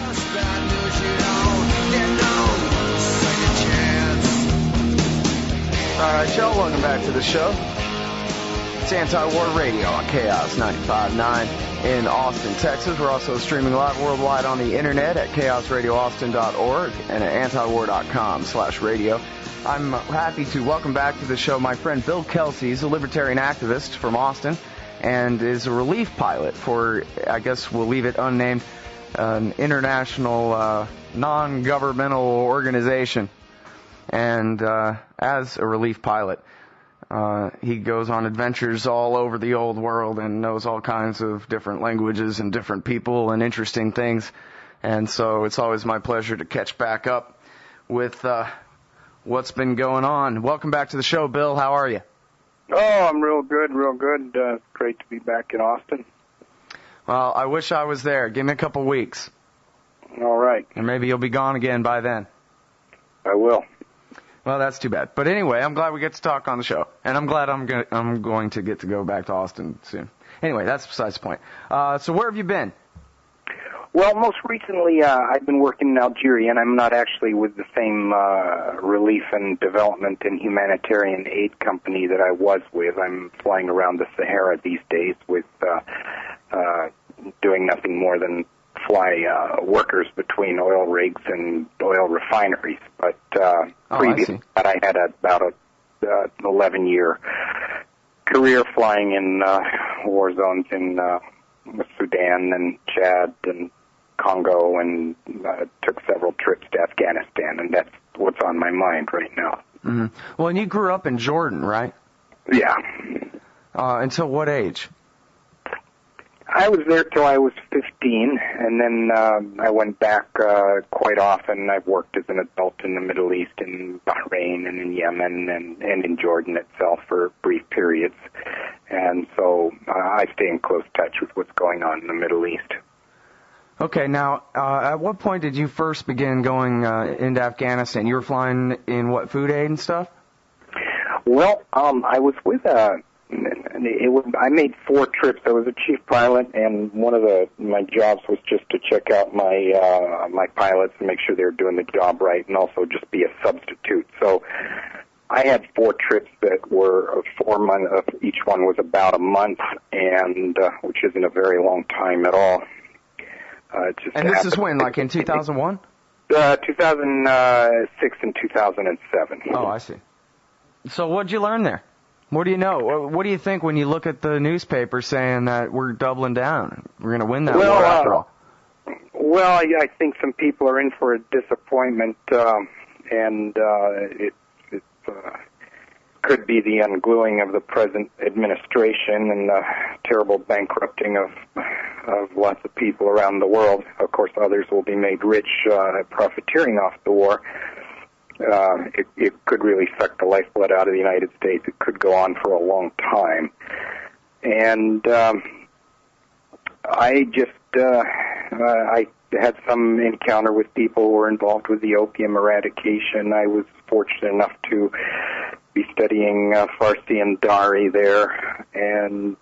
All right, y'all, welcome back to the show. It's Anti-War Radio on Chaos 95.9 in Austin, Texas. We're also streaming live worldwide on the internet at chaosradioaustin.org and at antiwar.com/radio. I'm happy to welcome back to the show my friend Bill Kelsey. He's a libertarian activist from Austin and is a relief pilot for, I guess we'll leave it unnamed, an international non-governmental organization. And as a relief pilot, he goes on adventures all over the old world and knows all kinds of different languages and different people and interesting things. And so it's always my pleasure to catch back up with what's been going on. Welcome back to the show, Bill. How are you? Oh, I'm real good, real good. Great to be back in Austin. Well, I wish I was there. Give me a couple weeks. All right. And maybe you'll be gone again by then. I will. Well, that's too bad. But anyway, I'm glad we get to talk on the show. And I'm glad I'm going to get to go back to Austin soon. Anyway, that's besides the point. So where have you been? Well, most recently, I've been working in Algeria, and I'm not actually with the same relief and development and humanitarian aid company that I was with. I'm flying around the Sahara these days with doing nothing more than fly workers between oil rigs and oil refineries. But previous to that, I had about an 11-year career flying in war zones in Sudan and Chad and Congo, and took several trips to Afghanistan, and that's what's on my mind right now. Mm-hmm. Well, and you grew up in Jordan, right? Yeah. Until what age? I was there till I was 15, and then I went back quite often. I've worked as an adult in the Middle East, in Bahrain and in Yemen and in Jordan itself for brief periods. And so I stay in close touch with what's going on in the Middle East. Okay, now, at what point did you first begin going into Afghanistan? You were flying in, what, food aid and stuff? Well, I was with I made 4 trips. I was a chief pilot, and one of my jobs was just to check out my pilots and make sure they were doing the job right, and also just be a substitute. So I had 4 trips that were 4 months. Each one was about a month, and which isn't a very long time at all. And this is when, like in 2001? 2006 and 2007. Oh, I see. So what did you learn there? What do you know? What do you think when you look at the newspaper saying that we're doubling down? We're going to win that war after all. Well, I think some people are in for a disappointment, and it could be the ungluing of the present administration and the terrible bankrupting of lots of people around the world. Of course, others will be made rich profiteering off the war. It could really suck the lifeblood out of the United States. It could go on for a long time. And I had some encounter with people who were involved with the opium eradication. I was fortunate enough to be studying Farsi and Dari there, and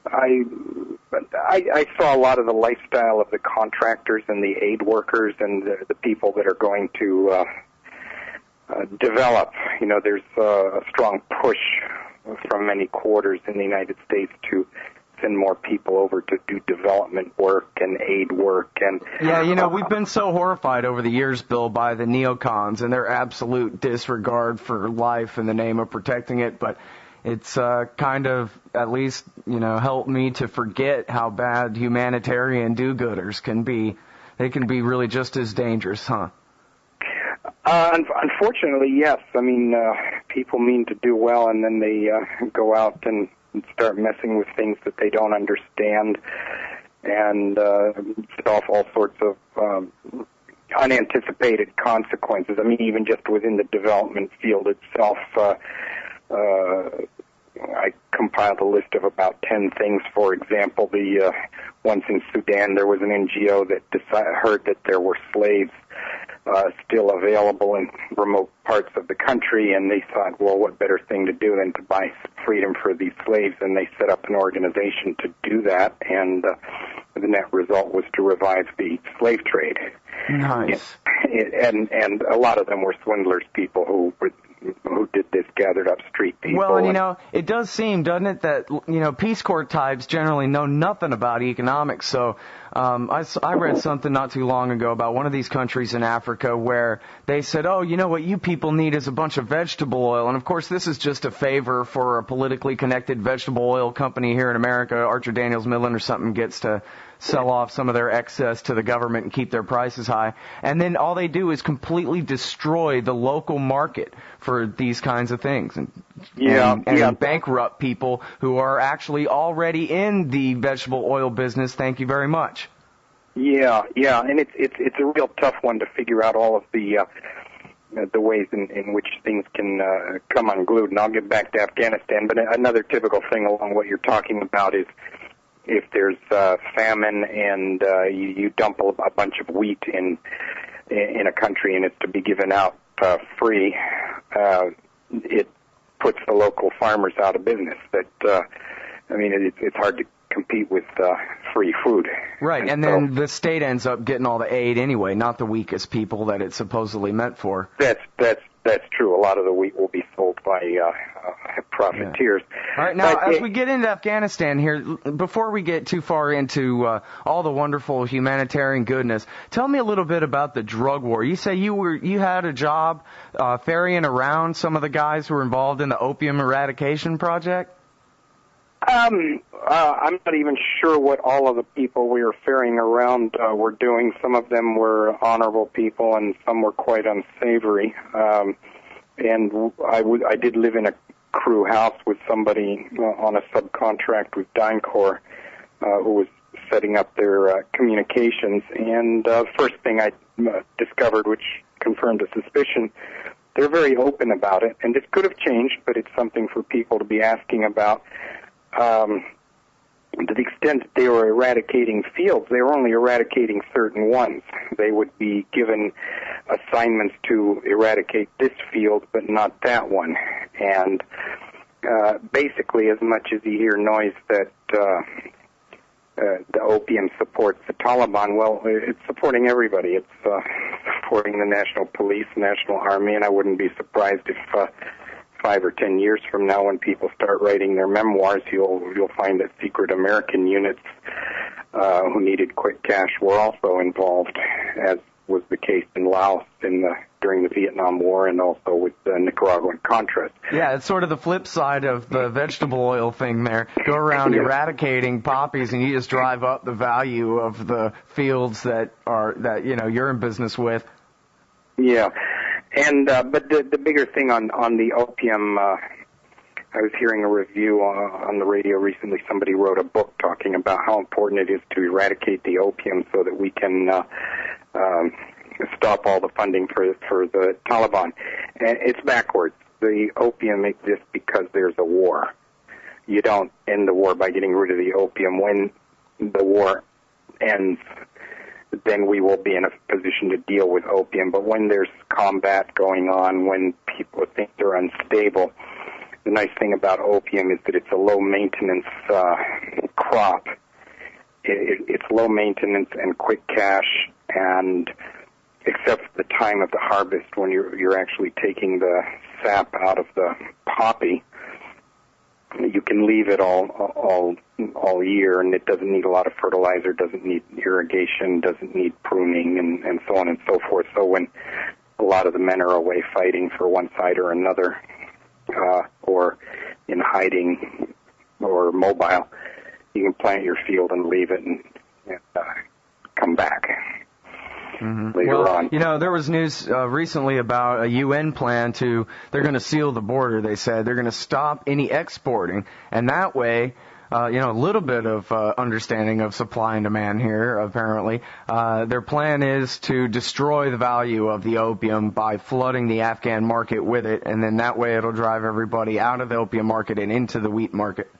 I saw a lot of the lifestyle of the contractors and the aid workers and the people that are going to develop. You know, there's a strong push from many quarters in the United States to send more people over to do development work and aid work. And yeah, you know, we've been so horrified over the years, Bill, by the neocons and their absolute disregard for life in the name of protecting it, but it's kind of at least, you know, helped me to forget how bad humanitarian do-gooders can be. They can be really just as dangerous, huh? Unfortunately, yes. I mean, people mean to do well, and then they go out and start messing with things that they don't understand, and set off all sorts of unanticipated consequences. I mean, even just within the development field itself, I compiled a list of about 10 things. For example, once in Sudan, there was an NGO that heard that there were slaves still available in remote parts of the country, and they thought, well, what better thing to do than to buy freedom for these slaves? And they set up an organization to do that, and the net result was to revive the slave trade. Nice. And a lot of them were swindlers, people who did this, gathered up street people. Well, and it does seem, doesn't it, that, Peace Corps types generally know nothing about economics. So I read something not too long ago about one of these countries in Africa where they said, oh, what you people need is a bunch of vegetable oil. And, of course, this is just a favor for a politically connected vegetable oil company here in America. Archer Daniels Midland or something gets to sell off some of their excess to the government and keep their prices high. And then all they do is completely destroy the local market for these kinds of things and bankrupt people who are actually already in the vegetable oil business. Thank you very much. Yeah, and it's a real tough one to figure out all of the ways in which things can come unglued. And I'll get back to Afghanistan, but another typical thing along what you're talking about is if there's famine and you dump a bunch of wheat in a country and it's to be given out free, it puts the local farmers out of business. It's hard to compete with free food. Right, and then the state ends up getting all the aid anyway, not the weakest people that it's supposedly meant for. That's true. A lot of the wheat will be sold by profiteers. Yeah. All right, now, as we get into Afghanistan here, before we get too far into all the wonderful humanitarian goodness, tell me a little bit about the drug war. You say you had a job ferrying around some of the guys who were involved in the Opium eradication project? I'm not even sure what all of the people we were ferrying around were doing. Some of them were honorable people, and some were quite unsavory. And I did live in a crew house with somebody on a subcontract with DynCorp who was setting up their communications. And the first thing I discovered, which confirmed a suspicion, they're very open about it. And this could have changed, but it's something for people to be asking about. To the extent that they were eradicating fields, they were only eradicating certain ones. They would be given assignments to eradicate this field, but not that one. And basically, as much as you hear noise that the opium supports the Taliban, well, it's supporting everybody. It's supporting the national police, national army, and I wouldn't be surprised if 5 or 10 years from now, when people start writing their memoirs, you'll find that secret American units who needed quick cash were also involved, as was the case in Laos during the Vietnam War and also with the Nicaraguan Contras. Yeah, it's sort of the flip side of the vegetable oil thing there. Go around eradicating poppies and you just drive up the value of the fields that you're in business with. Yeah. And but the bigger thing on the opium, I was hearing a review on the radio recently. Somebody wrote a book talking about how important it is to eradicate the opium so that we can stop all the funding for the Taliban. And it's backwards. The opium exists because there's a war. You don't end the war by getting rid of the opium. When the war ends, then we will be in a position to deal with opium. But when there's combat going on, when people think they're unstable, the nice thing about opium is that it's a low-maintenance crop. It's low maintenance and quick cash, and except for the time of the harvest when you're actually taking the sap out of the poppy, you can leave it all year, and it doesn't need a lot of fertilizer, doesn't need irrigation, doesn't need pruning, and so on and so forth. So when a lot of the men are away fighting for one side or another, or in hiding or mobile, you can plant your field and leave it and come back. Mm-hmm. Later on. There was news recently about a UN plan they're going to seal the border, they said. They're going to stop any exporting, and that way, a little bit of understanding of supply and demand here, apparently. Their plan is to destroy the value of the opium by flooding the Afghan market with it, and then that way it'll drive everybody out of the opium market and into the wheat market.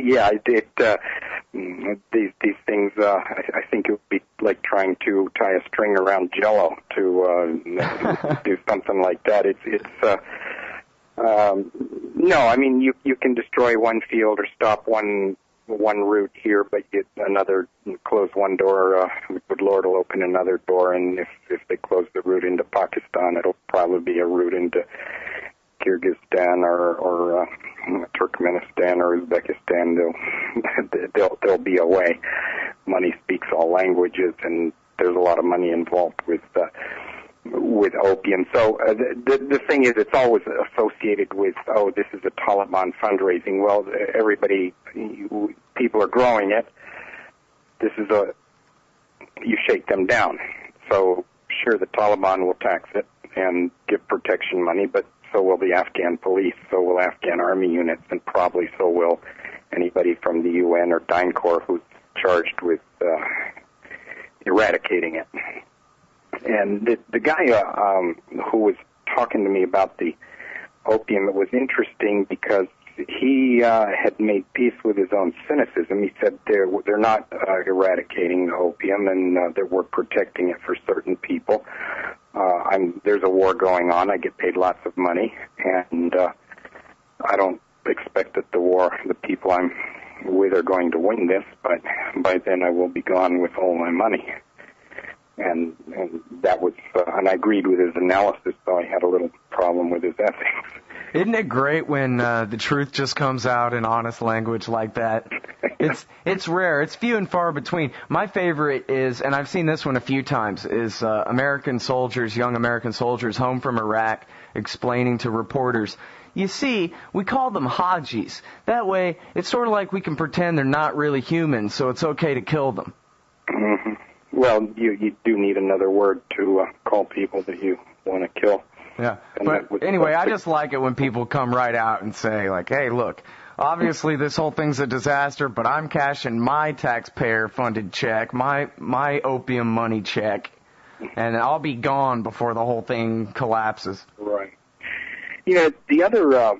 Yeah, these things, I think it would be like trying to tie a string around Jell-O to do something like that. No, I mean, you can destroy one field or stop one one route here, but close one door, the good Lord will open another door, and if they close the route into Pakistan, it'll probably be a route into Kyrgyzstan or Turkmenistan or Uzbekistan. There'll be a way. Money speaks all languages, and there's a lot of money involved with opium. So the thing is, it's always associated with, this is a Taliban fundraising. Well, people are growing it. This is you shake them down. So sure, the Taliban will tax it and give protection money, but so will the Afghan police, so will Afghan army units, and probably so will anybody from the UN or DynCorp who's charged with eradicating it. And the guy who was talking to me about the opium, it was interesting because he had made peace with his own cynicism. He said they're not eradicating the opium, and that we're protecting it for certain people. There's a war going on. I get paid lots of money, and I don't expect that the people I'm with are going to win this, but by then I will be gone with all my money. And that was, and I agreed with his analysis, though I had a little problem with his ethics. Isn't it great when the truth just comes out in honest language like that? It's rare. It's few and far between. My favorite is, and I've seen this one a few times, is young American soldiers home from Iraq explaining to reporters, you see, we call them Hajis. That way, it's sort of like we can pretend they're not really human, so it's okay to kill them. Mm-hmm. Well, you do need another word to call people that you want to kill. Yeah, but anyway, I just like it when people come right out and say, like, hey, look, obviously this whole thing's a disaster, but I'm cashing my taxpayer-funded check, my opium money check, and I'll be gone before the whole thing collapses. Right. The other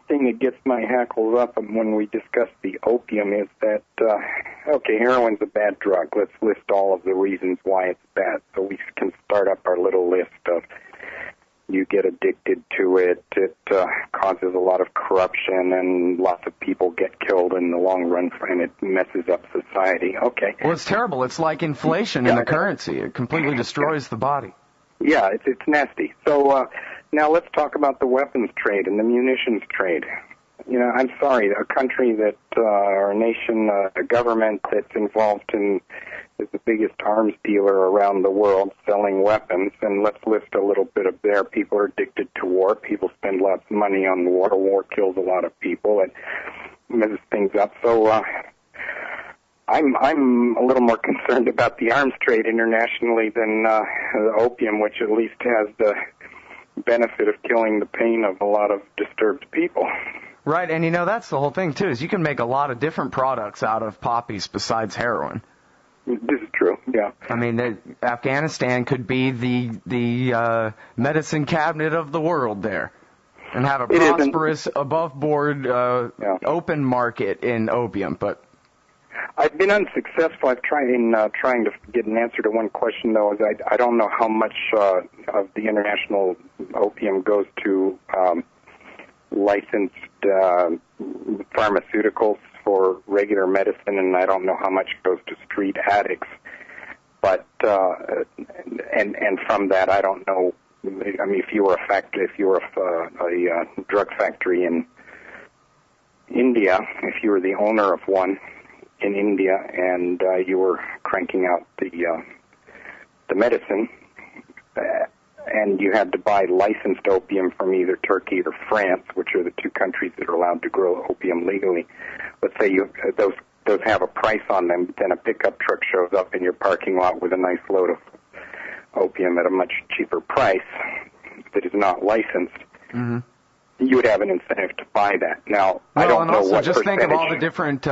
thing that gets my hackles up when we discuss the opium is that, heroin's a bad drug. Let's list all of the reasons why it's bad. So we can start up our little list of you get addicted to it, it causes a lot of corruption, and lots of people get killed in the long run, and it messes up society. Okay. Well, it's terrible. It's like inflation in the currency. It completely destroys the body. Yeah, it's nasty. So now let's talk about the weapons trade and the munitions trade. I'm sorry, a country that, or a nation, a government that's involved in, is the biggest arms dealer around the world selling weapons, and let's list a little bit of there. People are addicted to war. People spend lots of money on war. War kills a lot of people and messes things up. So I'm a little more concerned about the arms trade internationally than the opium, which at least has the benefit of killing the pain of a lot of disturbed people. Right, and that's the whole thing, too, is you can make a lot of different products out of poppies besides heroin. This is true, yeah. I mean, Afghanistan could be the medicine cabinet of the world there and have a prosperous, above-board, open market in opium, but... I've been unsuccessful. I've tried trying to get an answer to one question, though, is I don't know how much of the international opium goes to licensed pharmaceuticals for regular medicine, and I don't know how much goes to street addicts. But and from that, I don't know. I mean, if you were a drug factory in India, if you were the owner of one in India, and you were cranking out the medicine, and you had to buy licensed opium from either Turkey or France, which are the two countries that are allowed to grow opium legally. Let's say those have a price on them, but then a pickup truck shows up in your parking lot with a nice load of opium at a much cheaper price that is not licensed. Mm-hmm. You would have an incentive to buy that. Now, I don't know what percentage. Just think of all the different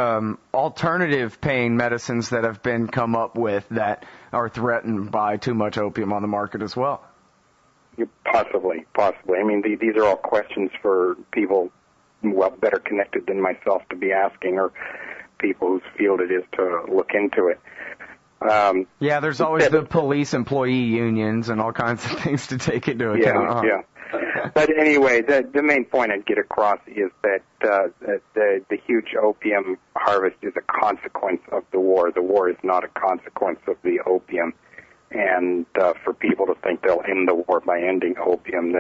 alternative pain medicines that have been come up with that are threatened by too much opium on the market as well. Possibly. I mean, these are all questions for people better connected than myself to be asking, or people whose field it is to look into it. There's always the police employee unions and all kinds of things to take into account. Yeah. But anyway, the main point I'd get across is that the huge opium harvest is a consequence of the war. The war is not a consequence of the opium. And for people to think they'll end the war by ending opium,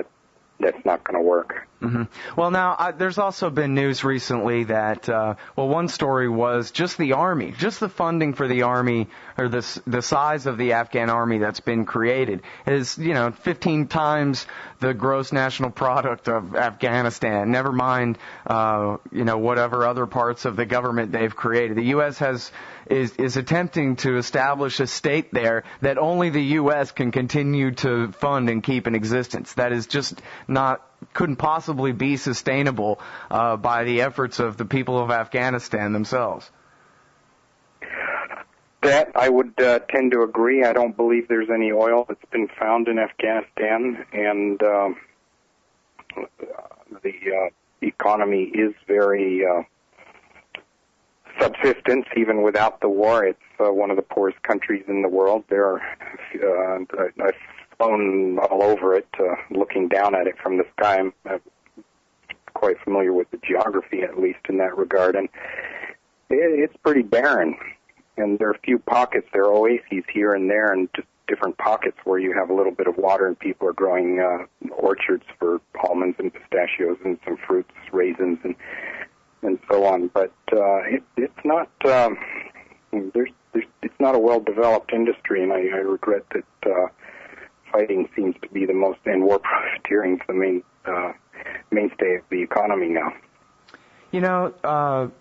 that's not going to work. Mm-hmm. Well, now, there's also been news recently that, one story was just the Army, just the funding for the Army, or the size of the Afghan Army that's been created is, 15 times the gross national product of Afghanistan, never mind, whatever other parts of the government they've created. The U.S. is attempting to establish a state there that only the U.S. can continue to fund and keep in existence. That is just couldn't possibly be sustainable by the efforts of the people of Afghanistan themselves. That I would tend to agree. I don't believe there's any oil that's been found in Afghanistan, and the economy is very subsistence even without the war. It's one of the poorest countries in the world. I've flown all over it, looking down at it from the sky. I'm quite familiar with the geography, at least in that regard, and it's pretty barren. And there are a few pockets, there are oases here and there, and just different pockets where you have a little bit of water and people are growing orchards for almonds and pistachios and some fruits, raisins, and so on. But it's not it's not a well-developed industry, and I regret that fighting seems to be the most, and war profiteering is the mainstay of the economy now.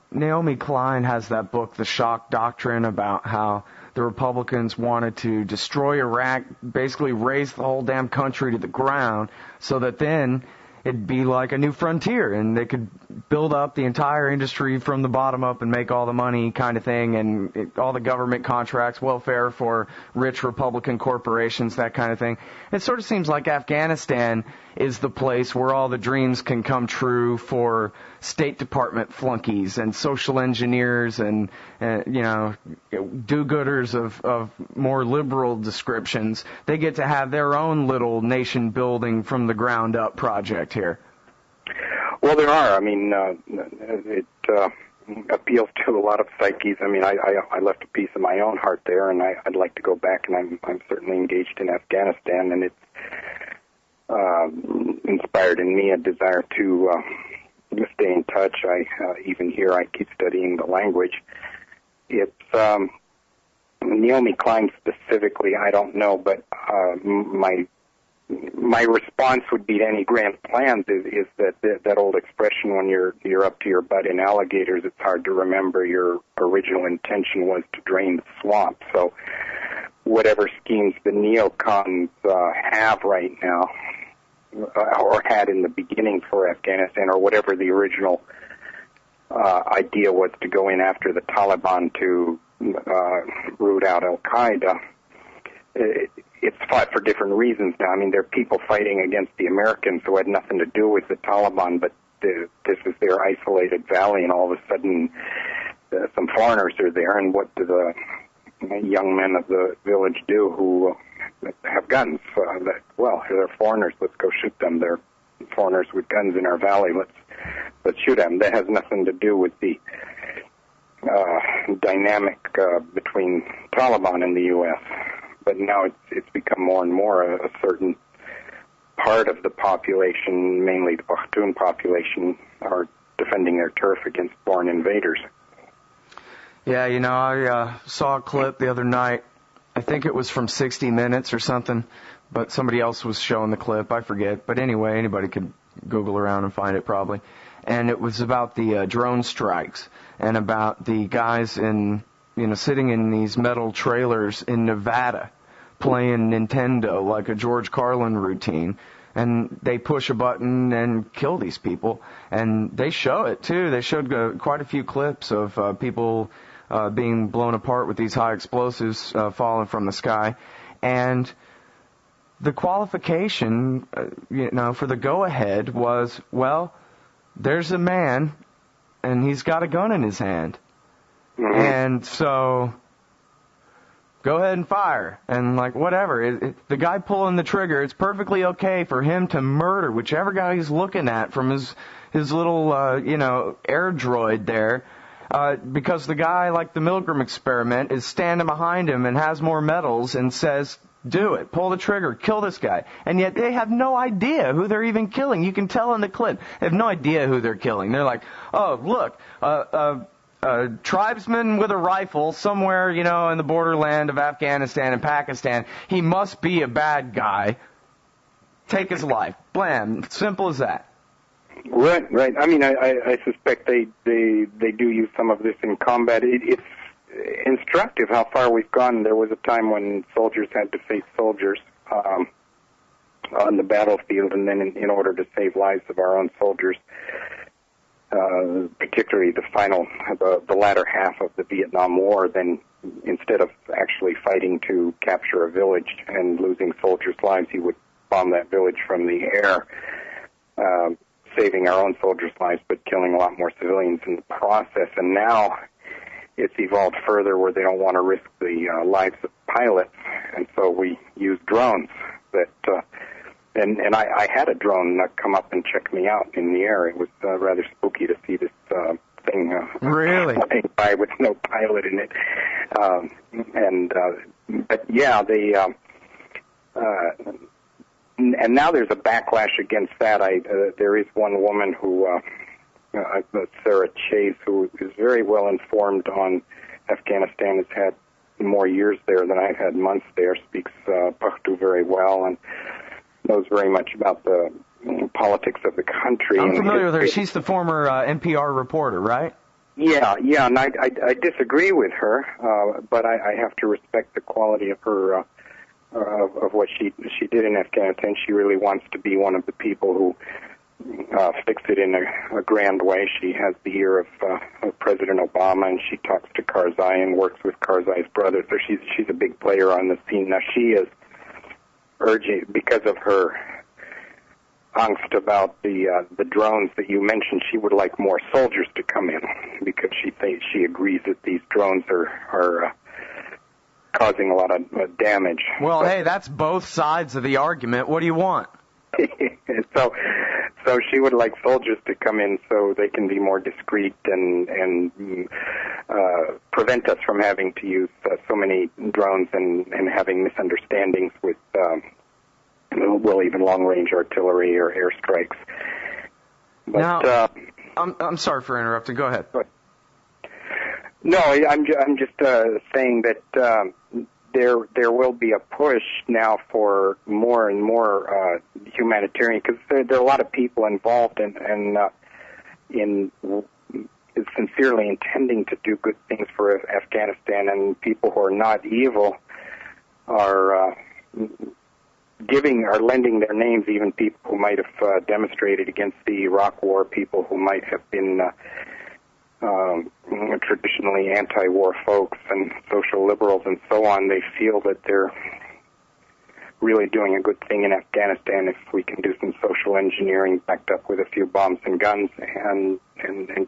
Naomi Klein has that book, The Shock Doctrine, about how the Republicans wanted to destroy Iraq, basically raise the whole damn country to the ground, so that then it'd be like a new frontier, and they could build up the entire industry from the bottom up and make all the money kind of thing, and all the government contracts, welfare for rich Republican corporations, that kind of thing. It sort of seems like Afghanistan is the place where all the dreams can come true for State Department flunkies and social engineers and do-gooders of more liberal descriptions. They get to have their own little nation-building from the ground up project here. Well, there are. I mean, it appeals to a lot of psyches. I mean, I left a piece of my own heart there, and I'd like to go back, and I'm certainly engaged in Afghanistan, and it's inspired in me a desire to stay in touch. Even here, I keep studying the language. It's Naomi Klein specifically, I don't know, but my response would be to any grand plans is that old expression, when you're up to your butt in alligators, it's hard to remember your original intention was to drain the swamp. So whatever schemes the neocons have right now, or had in the beginning for Afghanistan, or whatever the original idea was to go in after the Taliban to root out Al-Qaeda, it's fought for different reasons now. I mean, there are people fighting against the Americans who had nothing to do with the Taliban, but this is their isolated valley, and all of a sudden some foreigners are there, and what do the young men of the village do who have guns? They're foreigners, let's go shoot them. They're foreigners with guns in our valley, let's shoot them. That has nothing to do with the dynamic between Taliban and the U.S., but now it's become more and more a certain part of the population, mainly the Pashtun population, are defending their turf against foreign invaders. Yeah, I saw a clip the other night. I think it was from 60 Minutes or something, but somebody else was showing the clip. I forget. But anyway, anybody could Google around and find it probably. And it was about the drone strikes and about the guys sitting in these metal trailers in Nevada playing Nintendo like a George Carlin routine. And they push a button and kill these people. And they show it, too. They showed quite a few clips of people being blown apart with these high explosives falling from the sky. And the qualification, for the go-ahead was, well, there's a man, and he's got a gun in his hand. Mm-hmm. And so, go ahead and fire, and like whatever. The guy pulling the trigger, it's perfectly okay for him to murder whichever guy he's looking at from his little air droid there, because the guy, like the Milgram experiment, is standing behind him and has more medals and says, do it, pull the trigger, kill this guy. And yet they have no idea who they're even killing. You can tell in the clip. They have no idea who they're killing. They're like, oh, look, a tribesman with a rifle somewhere, in the borderland of Afghanistan and Pakistan. He must be a bad guy. Take his life. Blam. Simple as that. Right. I mean, I suspect they do use some of this in combat. It's instructive how far we've gone. There was a time when soldiers had to face soldiers on the battlefield, and then in order to save lives of our own soldiers, particularly the latter half of the Vietnam War, then instead of actually fighting to capture a village and losing soldiers' lives, he would bomb that village from the air, saving our own soldiers' lives, but killing a lot more civilians in the process. And now it's evolved further where they don't want to risk the lives of pilots, and so we use drones. And I had a drone come up and check me out in the air. It was rather spooky to see this thing really flying by with no pilot in it. But yeah, and now there's a backlash against that. There is one woman who, Sarah Chase, who is very well informed on Afghanistan, has had more years there than I've had months there, speaks Pashto very well, and knows very much about the politics of the country. I'm familiar with her. She's the former NPR reporter, right? Yeah, and I disagree with her, but I have to respect the quality of her of what she did in Afghanistan. She really wants to be one of the people who fix it in a grand way. She has the ear of President Obama, and she talks to Karzai and works with Karzai's brother. So she's a big player on the scene. Now she is urging, because of her angst about the drones that you mentioned, she would like more soldiers to come in, because she agrees that these drones are causing a lot of damage. Well, hey, that's both sides of the argument. What do you want? So she would like soldiers to come in so they can be more discreet and prevent us from having to use so many drones and having misunderstandings with, even long-range artillery or airstrikes. But, now, I'm sorry for interrupting. Go ahead. No, I'm just saying that there will be a push now for more and more humanitarian, because there are a lot of people involved in sincerely intending to do good things for Afghanistan, and people who are not evil are lending their names, even people who might have demonstrated against the Iraq War, people who might have been traditionally anti-war folks and social liberals and so on. They feel that they're really doing a good thing in Afghanistan if we can do some social engineering backed up with a few bombs and guns and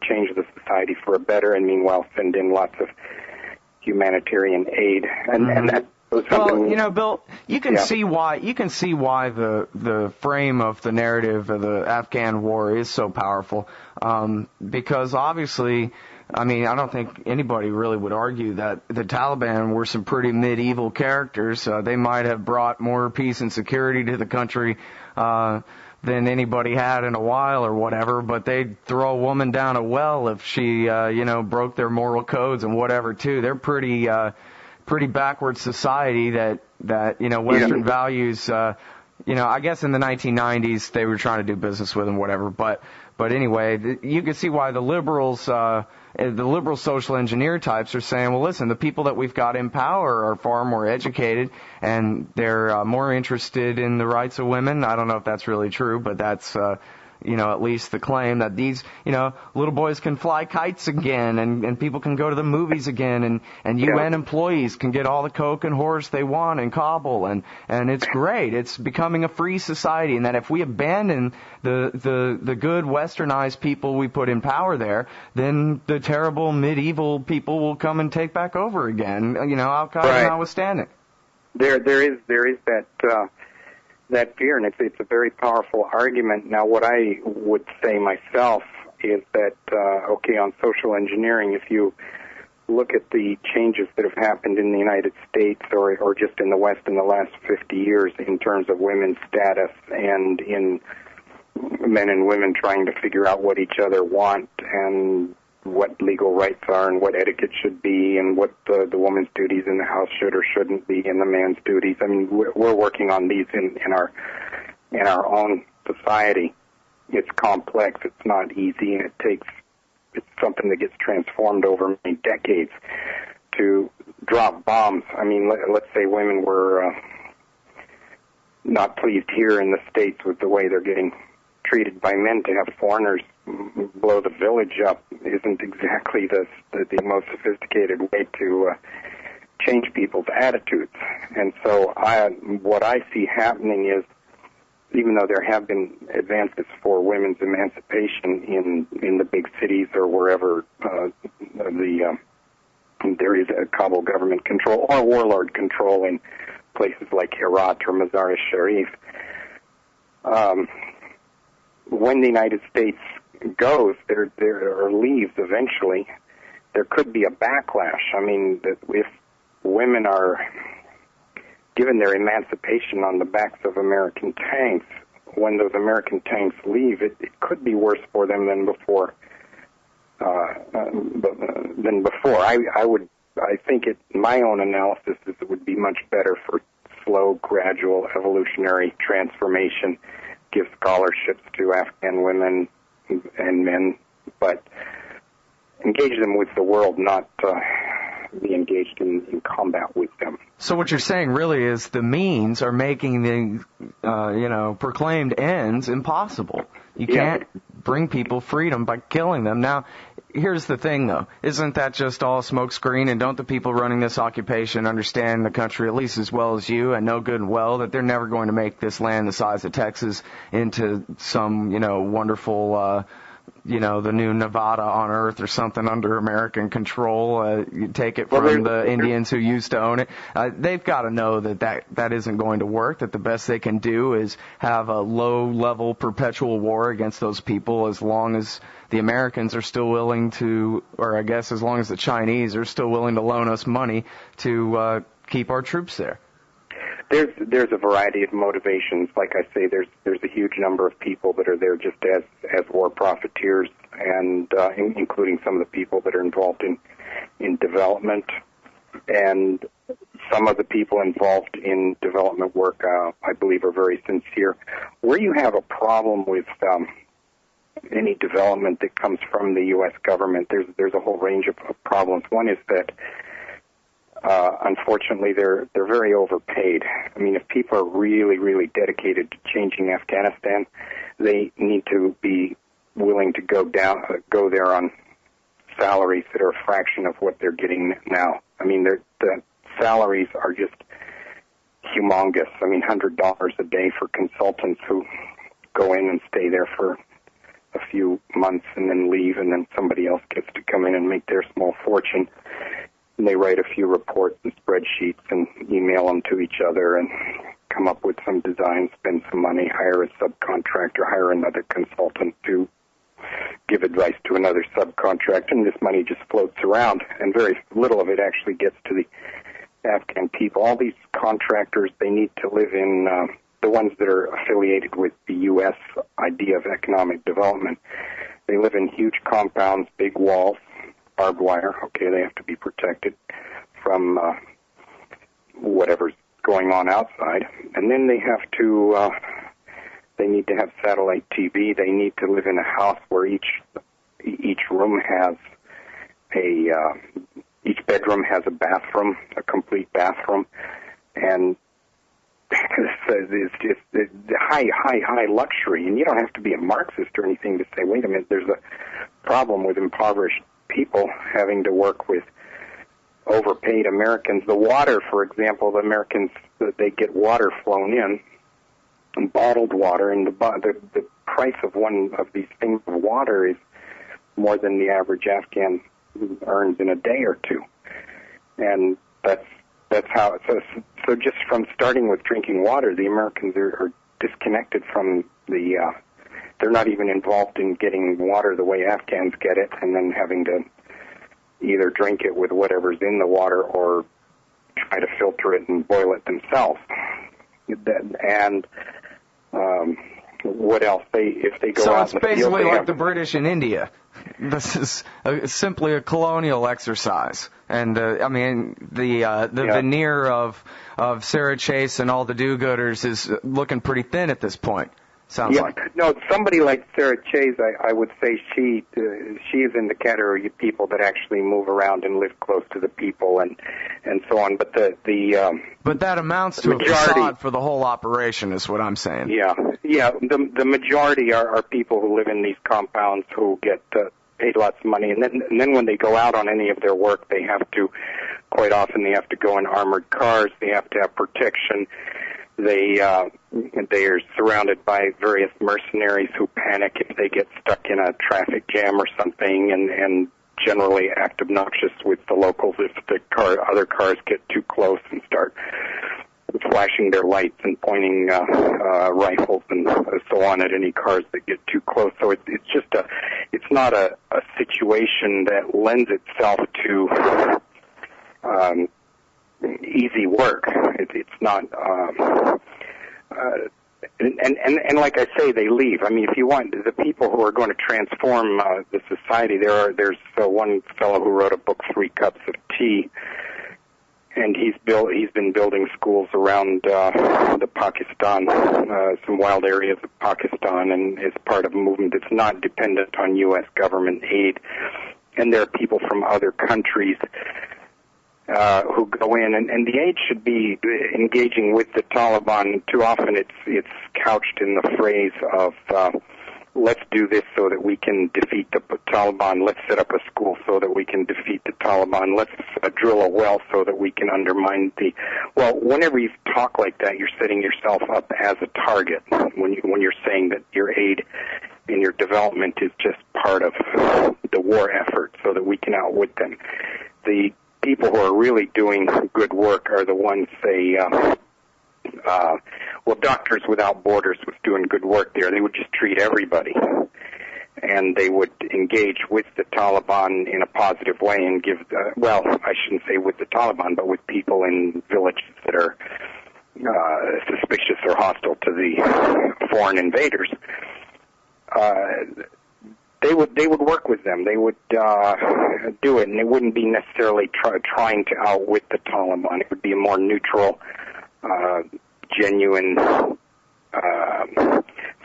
change the society for a better, and meanwhile send in lots of humanitarian aid. And that was something. Well, Bill, you can see why the frame of the narrative of the Afghan war is so powerful, because obviously, I mean, I don't think anybody really would argue that the Taliban were some pretty medieval characters. They might have brought more peace and security to the country than anybody had in a while or whatever, but they'd throw a woman down a well if she, broke their moral codes and whatever, too. They're pretty backward society that Western values, I guess in the 1990s they were trying to do business with them, whatever, but anyway, you can see why the liberal social engineer types are saying, well, listen, the people that we've got in power are far more educated, and they're more interested in the rights of women. I don't know if that's really true, but that's at least the claim that these, little boys can fly kites again, and people can go to the movies again, and UN employees can get all the coke and whores they want in Kabul, and it's great. It's becoming a free society, and that if we abandon the good westernized people we put in power there, then the terrible medieval people will come and take back over again, Al-Qaeda notwithstanding. There is that fear, and it's a very powerful argument. Now, what I would say myself is that, on social engineering, if you look at the changes that have happened in the United States or just in the West in the last 50 years in terms of women's status and in men and women trying to figure out what each other want and what legal rights are and what etiquette should be and what the woman's duties in the house should or shouldn't be and the man's duties. I mean, we're working on these in our own society. It's complex. It's not easy, and it's something that gets transformed over many decades. To drop bombs, I mean, let's say women were not pleased here in the States with the way they're getting treated by men. To have foreigners blow the village up isn't exactly the most sophisticated way to change people's attitudes. And so what I see happening is, even though there have been advances for women's emancipation in the big cities or wherever there is a Kabul government control or warlord control in places like Herat or Mazar-e-Sharif, when the United States goes there or leaves eventually, there could be a backlash. I mean, if women are given their emancipation on the backs of American tanks, when those American tanks leave, it could be worse for them than before. I think my own analysis is it would be much better for slow, gradual, evolutionary transformation. Give scholarships to Afghan women and men, but engage them with the world, not be engaged in combat with them. So what you're saying really is the means are making the, proclaimed ends impossible. You can't bring people freedom by killing them. Now, here's the thing, though. Isn't that just all smokescreen? And don't the people running this occupation understand the country at least as well as you and know good and well that they're never going to make this land the size of Texas into some, wonderful, the new Nevada on Earth or something under American control? You take it from the Indians who used to own it. They've got to know that isn't going to work, that the best they can do is have a low-level perpetual war against those people as long as the Americans are still willing to, or I guess as long as the Chinese are still willing to loan us money to keep our troops there. There's a variety of motivations. Like I say, there's a huge number of people that are there just as war profiteers, and including some of the people that are involved in development, and some of the people involved in development work, I believe, are very sincere. Where you have a problem with any development that comes from the U.S. government, there's a whole range of problems. One is that unfortunately, they're very overpaid. I mean, if people are really, really dedicated to changing Afghanistan, they need to be willing to go there on salaries that are a fraction of what they're getting now. I mean, the salaries are just humongous. I mean, $100 a day for consultants who go in and stay there for a few months and then leave, and then somebody else gets to come in and make their small fortune. And they write a few reports and spreadsheets and email them to each other and come up with some design, spend some money, hire a subcontractor, hire another consultant to give advice to another subcontractor, and this money just floats around, and very little of it actually gets to the Afghan people. All these contractors, they need to live in, the ones that are affiliated with the U.S. idea of economic development, they live in huge compounds, big walls, barbed wire. Okay, they have to be protected from whatever's going on outside. And then they have to, they need to have satellite TV. They need to live in a house where each room has each bedroom has a bathroom, a complete bathroom. And is just high luxury. And you don't have to be a Marxist or anything to say, wait a minute, there's a problem with impoverished people having to work with overpaid Americans. The water, for example, the Americans, they get water flown in, bottled water, and the price of one of these things of water is more than the average Afghan earns in a day or two. And that's how it so just from starting with drinking water, the Americans are disconnected from they're not even involved in getting water the way Afghans get it, and then having to either drink it with whatever's in the water or try to filter it and boil it themselves. And what else? If they go so out it's in the field, basically like the British in India. This is simply a colonial exercise, and the veneer of Sarah Chase and all the do-gooders is looking pretty thin at this point. Sounds like. No, somebody like Sarah Chase, I would say she is in the category of people that actually move around and live close to the people and so on. But but that amounts to a facade for the whole operation, is what I'm saying. Yeah. The majority are people who live in these compounds who get paid lots of money, and then when they go out on any of their work, they have to go in armored cars. They have to have protection. They are surrounded by various mercenaries who panic if they get stuck in a traffic jam or something, and generally act obnoxious with the locals if other cars get too close and start flashing their lights and pointing rifles and so on at any cars that get too close. So it's not a situation that lends itself to easy work. It's not, and like I say, they leave. I mean, if you want the people who are going to transform the society, there's one fellow who wrote a book, 3 Cups of Tea, and he's been building schools around the Pakistan, some wild areas of Pakistan, and is part of a movement that's not dependent on U.S. government aid. And there are people from other countries who go in, and the aid should be engaging with the Taliban. Too often it's couched in the phrase of let's do this so that we can defeat the Taliban, let's set up a school so that we can defeat the Taliban, let's drill a well so that we can undermine whenever you talk like that, you're setting yourself up as a target when you're saying that your aid and your development is just part of the war effort so that we can outwit them. The people who are really doing good work are the ones, say, Doctors Without Borders was doing good work there. They would just treat everybody, and they would engage with the Taliban in a positive way and give, I shouldn't say with the Taliban, but with people in villages that are suspicious or hostile to the foreign invaders. They would work with them. They would do it, and it wouldn't be necessarily trying to outwit the Taliban. It would be a more neutral, genuine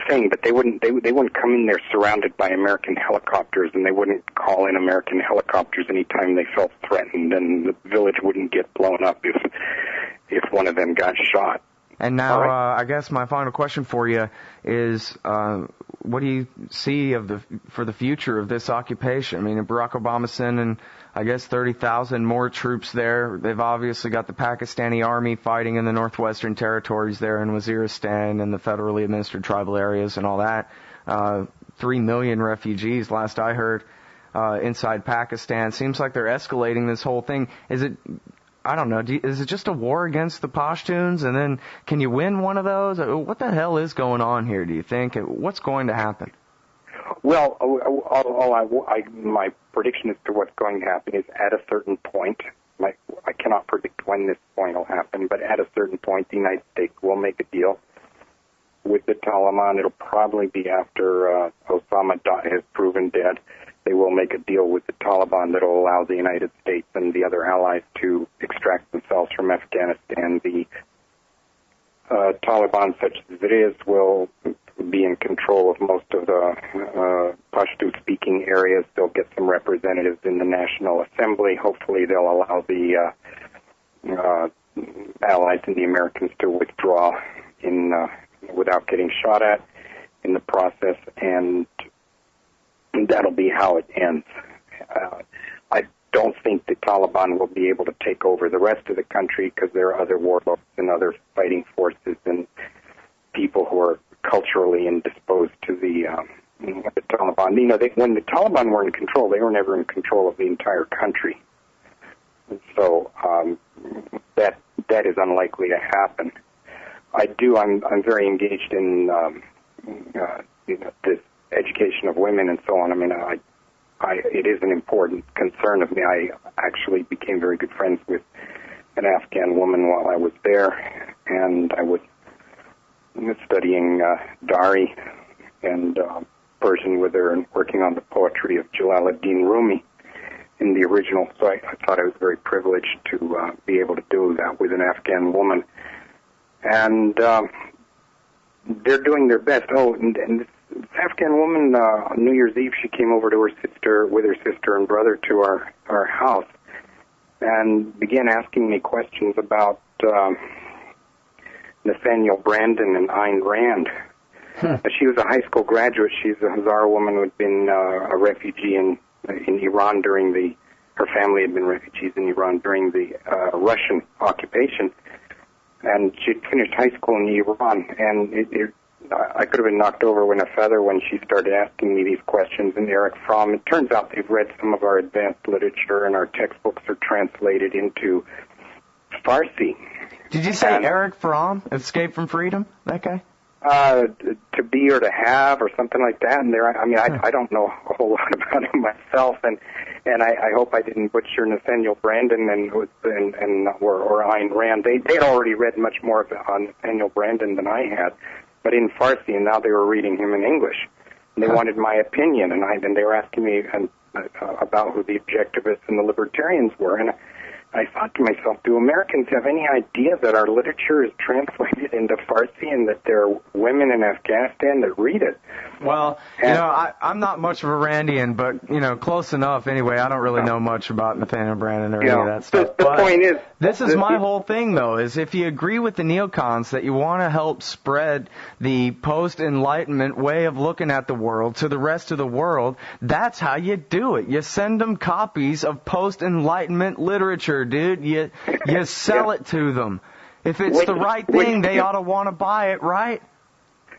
thing. But they wouldn't come in there surrounded by American helicopters, and they wouldn't call in American helicopters anytime they felt threatened, and the village wouldn't get blown up if one of them got shot. And now, I guess my final question for you is, what do you see for the future of this occupation? I mean, Barack Obama sending, I guess, 30,000 more troops there. They've obviously got the Pakistani army fighting in the northwestern territories there in Waziristan and the federally administered tribal areas and all that. 3 million refugees, last I heard, inside Pakistan. Seems like they're escalating this whole thing. Is it... I don't know, is it just a war against the Pashtuns, and then can you win one of those? What the hell is going on here, do you think? What's going to happen? Well, my prediction as to what's going to happen is at a certain point, I cannot predict when this point will happen, but at a certain point the United States will make a deal with the Taliban. It'll probably be after Osama has proven dead. They will make a deal with the Taliban that will allow the United States and the other allies to extract themselves from Afghanistan. The Taliban, such as it is, will be in control of most of the Pashto-speaking areas. They'll get some representatives in the National Assembly. Hopefully they'll allow the allies and the Americans to withdraw without getting shot at in the process, and that'll be how it ends. I don't think the Taliban will be able to take over the rest of the country because there are other warlords and other fighting forces and people who are culturally indisposed to the Taliban. You know, when the Taliban were in control, they were never in control of the entire country. And so that is unlikely to happen. I'm very engaged in this education of women and so on. I mean, it is an important concern of me. I actually became very good friends with an Afghan woman while I was there, and I was studying Dari and Persian with her and working on the poetry of Jalaluddin Rumi in the original. So I thought I was very privileged to be able to do that with an Afghan woman. And they're doing their best. Oh, and this Afghan woman, on New Year's Eve, she came over to her sister and brother to our house and began asking me questions about Nathaniel Branden and Ayn Rand. She was a high school graduate. She's a Hazara woman who had been a refugee in Iran her family had been refugees in Iran during the Russian occupation. And she'd finished high school in Iran, and I could have been knocked over with a feather when she started asking me these questions. And Eric Fromm, it turns out they've read some of our advanced literature, and our textbooks are translated into Farsi. Did you say Eric Fromm, Escape from Freedom, that guy? To be or to have or something like that. And I don't know a whole lot about him myself, and I hope I didn't butcher Nathaniel Branden or Ayn Rand. They had already read much more on Nathaniel Branden than I had, but in Farsi, and now they were reading him in English. And they wanted my opinion, and they were asking me about who the objectivists and the libertarians were, and I thought to myself, do Americans have any idea that our literature is translated into Farsi and that there are women in Afghanistan that read it? Well, I'm not much of a Randian, but, close enough anyway. I don't really know much about Nathaniel Branden or any of that stuff. The point is... This is my whole thing, though, is if you agree with the neocons that you want to help spread the post-Enlightenment way of looking at the world to the rest of the world, that's how you do it. You send them copies of post-Enlightenment literature, dude. You sell it to them. If it's the right thing, they ought to want to buy it, right?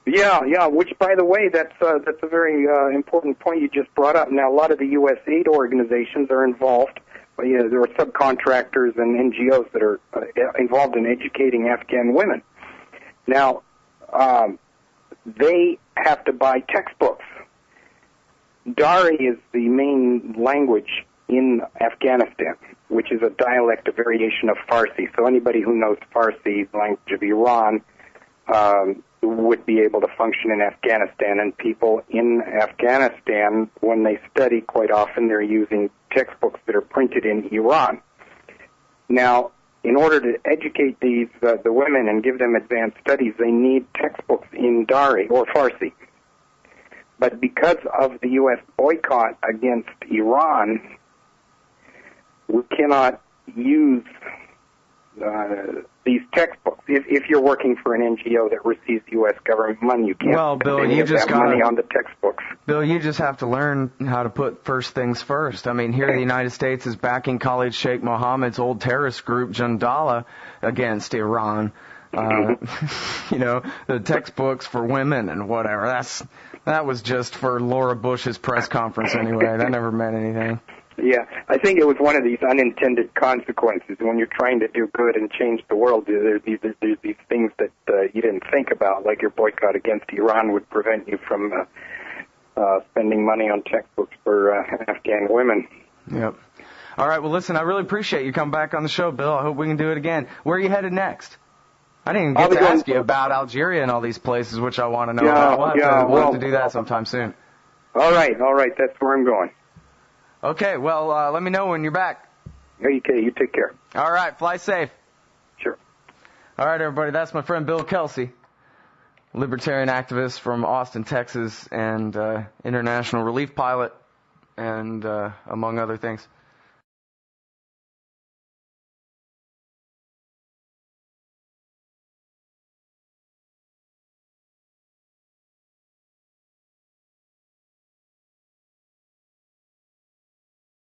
Yeah, which, by the way, that's a very important point you just brought up. Now, a lot of the U.S. aid organizations are involved. There are subcontractors and NGOs that are involved in educating Afghan women. Now, they have to buy textbooks. Dari is the main language in Afghanistan, which is a dialect, a variation of Farsi. So anybody who knows Farsi, the language of Iran, would be able to function in Afghanistan. And people in Afghanistan, when they study, quite often they're using textbooks that are printed in Iran. Now, in order to educate the women and give them advanced studies, they need textbooks in Dari or Farsi. But because of the U.S. boycott against Iran, we cannot use these textbooks. If you're working for an NGO that receives U.S. government money, you can't spend any of that money on the textbooks. Bill, you just have to learn how to put first things first. I mean, here the United States is backing Khalid Sheikh Mohammed's old terrorist group, Jandala, against Iran. The textbooks for women and whatever. That was just for Laura Bush's press conference anyway. That never meant anything. Yeah, I think it was one of these unintended consequences. When you're trying to do good and change the world, there's these things that you didn't think about, like your boycott against Iran would prevent you from spending money on textbooks for Afghan women. Yep. All right, well, listen, I really appreciate you coming back on the show, Bill. I hope we can do it again. Where are you headed next? I didn't even get to ask you about Algeria and all these places, which I want to know about. We'll have to do that sometime soon. All right, that's where I'm going. Okay, well, let me know when you're back. Okay, you take care. All right, fly safe. Sure. All right, everybody, that's my friend Bill Kelsey, libertarian activist from Austin, Texas, and international relief pilot, and among other things.